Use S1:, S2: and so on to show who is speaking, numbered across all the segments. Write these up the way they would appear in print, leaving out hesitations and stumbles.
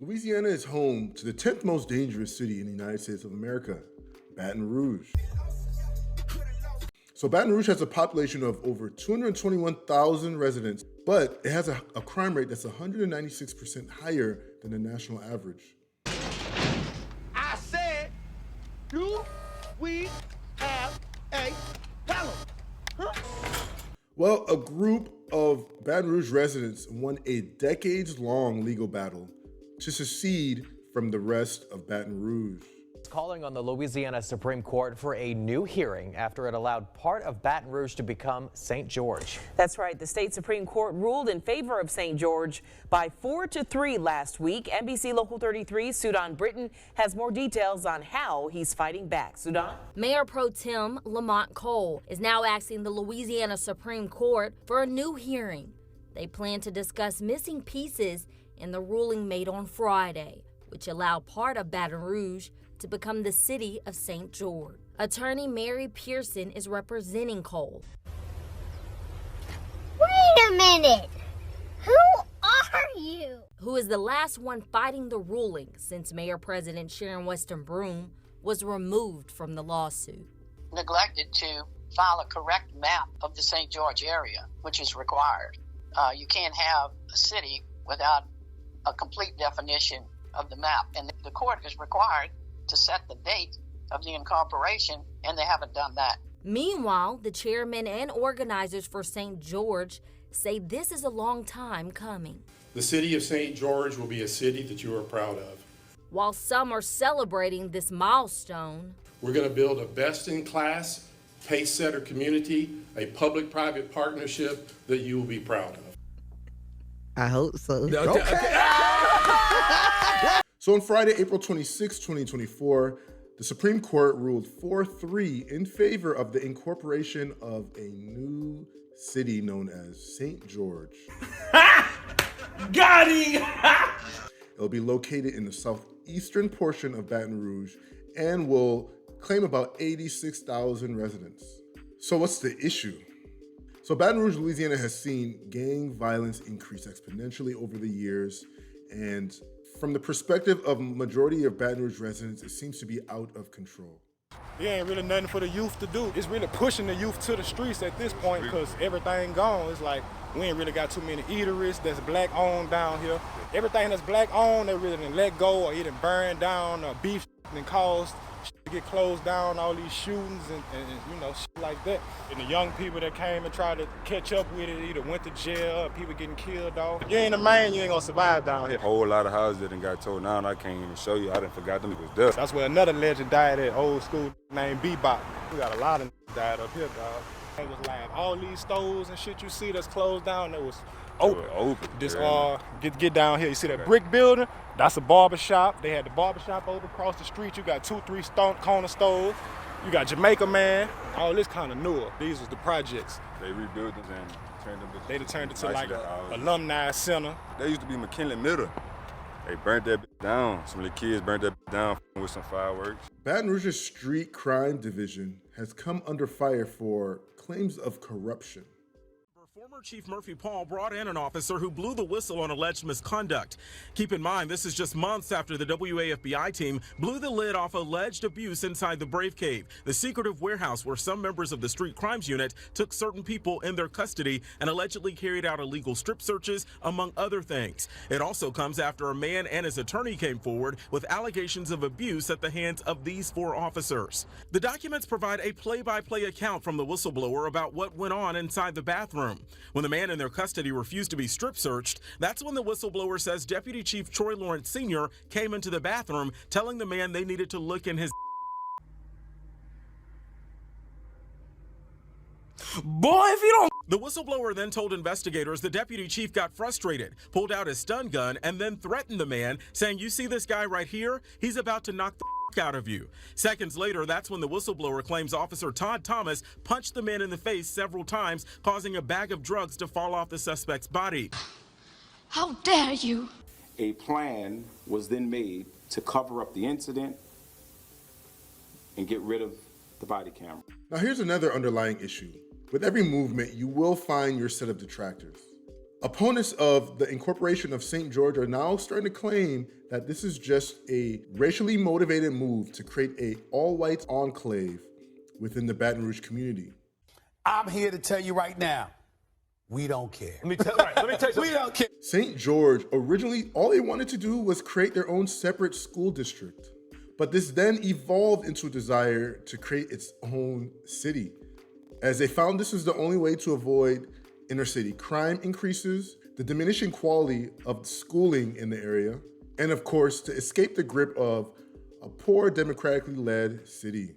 S1: Louisiana is home to the 10th most dangerous city in the United States of America, Baton Rouge. So Baton Rouge has a population of over 221,000 residents, but it has a crime rate that's 196% higher than the national average.
S2: I said, do we have a problem? Huh?
S1: Well, a group of Baton Rouge residents won a decades-long legal battle to secede from the rest of Baton Rouge.
S3: Calling on the Louisiana Supreme Court for a new hearing after it allowed part of Baton Rouge to become St. George.
S4: That's right. The state Supreme Court ruled in favor of St. George by 4-3 last week. NBC Local 33's Sudan Britton has more details on how he's fighting back. Sudan?
S5: Mayor Pro Tem Lamont Cole is now asking the Louisiana Supreme Court for a new hearing. They plan to discuss missing pieces in the ruling made on Friday, which allowed part of Baton Rouge to become the city of St. George. Attorney Mary Pearson is representing Cole.
S6: Wait a minute! Who are you?
S5: Who is the last one fighting the ruling since Mayor President Sharon Weston Broome was removed from the lawsuit.
S7: Neglected to file a correct map of the St. George area, which is required. You can't have a city without a complete definition of the map, and the court is required to set the date of the incorporation, and they haven't done that.
S5: Meanwhile, the chairman and organizers for St. George say this is a long time coming.
S8: The city of St. George will be a city that you are proud of.
S5: While some are celebrating this milestone,
S8: we're going to build a best-in-class, pace-setter community, a public-private partnership that you will be proud of.
S9: I hope so.
S1: Okay. So on Friday, April 26, 2024, the Supreme Court ruled 4-3 in favor of the incorporation of a new city known as St. George.
S2: Got him!
S1: It'll be located in the southeastern portion of Baton Rouge and will claim about 86,000 residents. So what's the issue? So Baton Rouge, Louisiana has seen gang violence increase exponentially over the years, and from the perspective of majority of Baton Rouge residents, it seems to be out of control.
S10: There ain't really nothing for the youth to do. It's really pushing the youth to the streets at this point because everything gone. It's like we ain't really got too many eateries that's black owned down here. Everything that's black owned, they really done let go or either burned down or beef and caused to get closed down, all these shootings and you know, shit like that. And the young people that came and tried to catch up with it either went to jail or people getting killed off. You ain't a man, you ain't gonna survive down here.
S11: A whole lot of houses that done got tore down. I can't even show you. I done forgot them was there.
S10: That's where another legend died at old school named Bebop. We got a lot of died up here, dog. It was like all these stores and shit you see that's closed down, that was open. This get down here. You see that brick building? That's a barber shop. They had the barber shop over across the street. You got 2-3 corner stores. You got Jamaica Man. All this kind of newer. These was the projects.
S11: They rebuilt it and turned them.
S10: They turned it to like an alumni center.
S11: They used to be McKinley Middle. They burnt that down. Some of the kids burnt that down with some fireworks.
S1: Baton Rouge's street crime division has come under fire for claims of corruption.
S12: Former Chief Murphy Paul brought in an officer who blew the whistle on alleged misconduct. Keep in mind, this is just months after the WAFBI team blew the lid off alleged abuse inside the Brave Cave, the secretive warehouse where some members of the Street Crimes Unit took certain people in their custody and allegedly carried out illegal strip searches, among other things. It also comes after a man and his attorney came forward with allegations of abuse at the hands of these 4 officers. The documents provide a play-by-play account from the whistleblower about what went on inside the bathroom. When the man in their custody refused to be strip searched, that's when the whistleblower says Deputy Chief Troy Lawrence Sr. came into the bathroom telling the man they needed to look in his boy, if you don't. The whistleblower then told investigators the deputy chief got frustrated, pulled out his stun gun, and then threatened the man, saying, "You see this guy right here? He's about to knock the out of you." Seconds later, that's when the whistleblower claims Officer Todd Thomas punched the man in the face several times, causing a bag of drugs to fall off the suspect's body.
S13: How dare you?
S14: A plan was then made to cover up the incident and get rid of the body camera.
S1: Now here's another underlying issue. With every movement, you will find your set of detractors. Opponents of the incorporation of St. George are now starting to claim that this is just a racially motivated move to create a all-white enclave within the Baton Rouge community.
S2: I'm here to tell you right now, we don't care.
S15: Let me tell you something.
S2: We don't care.
S1: St. George, originally, all they wanted to do was create their own separate school district. But this then evolved into a desire to create its own city, as they found this is the only way to avoid inner city crime increases, the diminishing quality of schooling in the area, and of course, to escape the grip of a poor, democratically led city.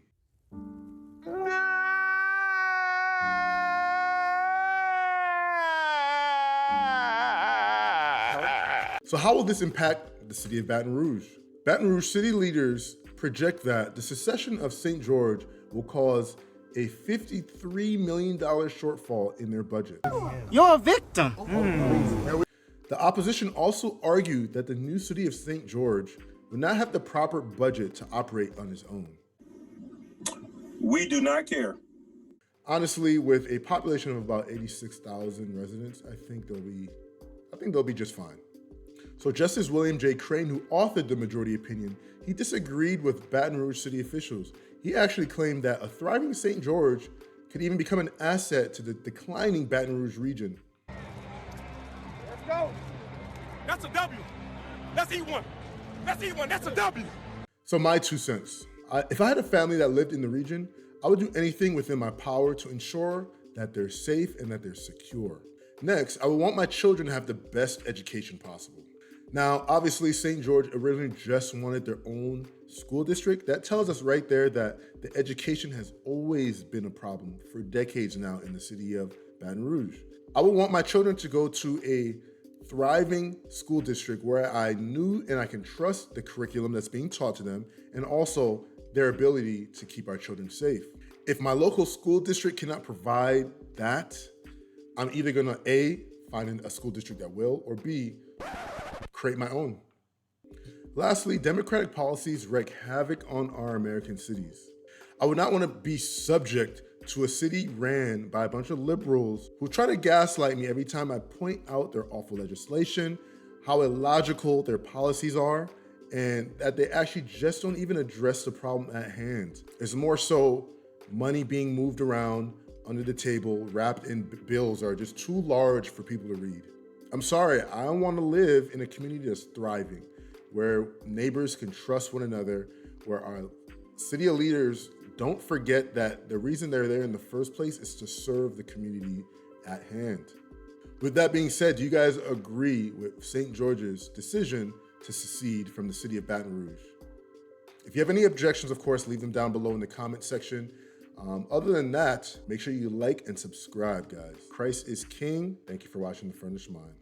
S1: So how will this impact the city of Baton Rouge? Baton Rouge city leaders project that the secession of St. George will cause a $53 million shortfall in their budget.
S16: You're a victim.
S1: The opposition also argued that the new city of St. George would not have the proper budget to operate on its own.
S17: We do not care.
S1: Honestly, with a population of about 86,000 residents, I think they'll be just fine. So Justice William J. Crane, who authored the majority opinion, he disagreed with Baton Rouge city officials. He actually claimed that a thriving St. George could even become an asset to the declining Baton Rouge region.
S15: Let's go. That's a W. That's E1. That's E1. That's a W.
S1: So my 2 cents. If I had a family that lived in the region, I would do anything within my power to ensure that they're safe and that they're secure. Next, I would want my children to have the best education possible. Now, obviously, St. George originally just wanted their own school district. That tells us right there that the education has always been a problem for decades now in the city of Baton Rouge. I would want my children to go to a thriving school district where I knew and I can trust the curriculum that's being taught to them, and also their ability to keep our children safe. If my local school district cannot provide that, I'm either gonna A, find a school district that will, or B, create my own. Lastly, democratic policies wreak havoc on our American cities. I would not want to be subject to a city ran by a bunch of liberals who try to gaslight me every time I point out their awful legislation, how illogical their policies are, and that they actually just don't even address the problem at hand. It's more so money being moved around under the table, wrapped in bills that are just too large for people to read. I'm sorry, I want to live in a community that's thriving, where neighbors can trust one another, where our city leaders don't forget that the reason they're there in the first place is to serve the community at hand. With that being said, do you guys agree with St. George's decision to secede from the city of Baton Rouge? If you have any objections, of course, leave them down below in the comment section. Other than that, make sure you like and subscribe, guys. Christ is King. Thank you for watching The Furnished Mind.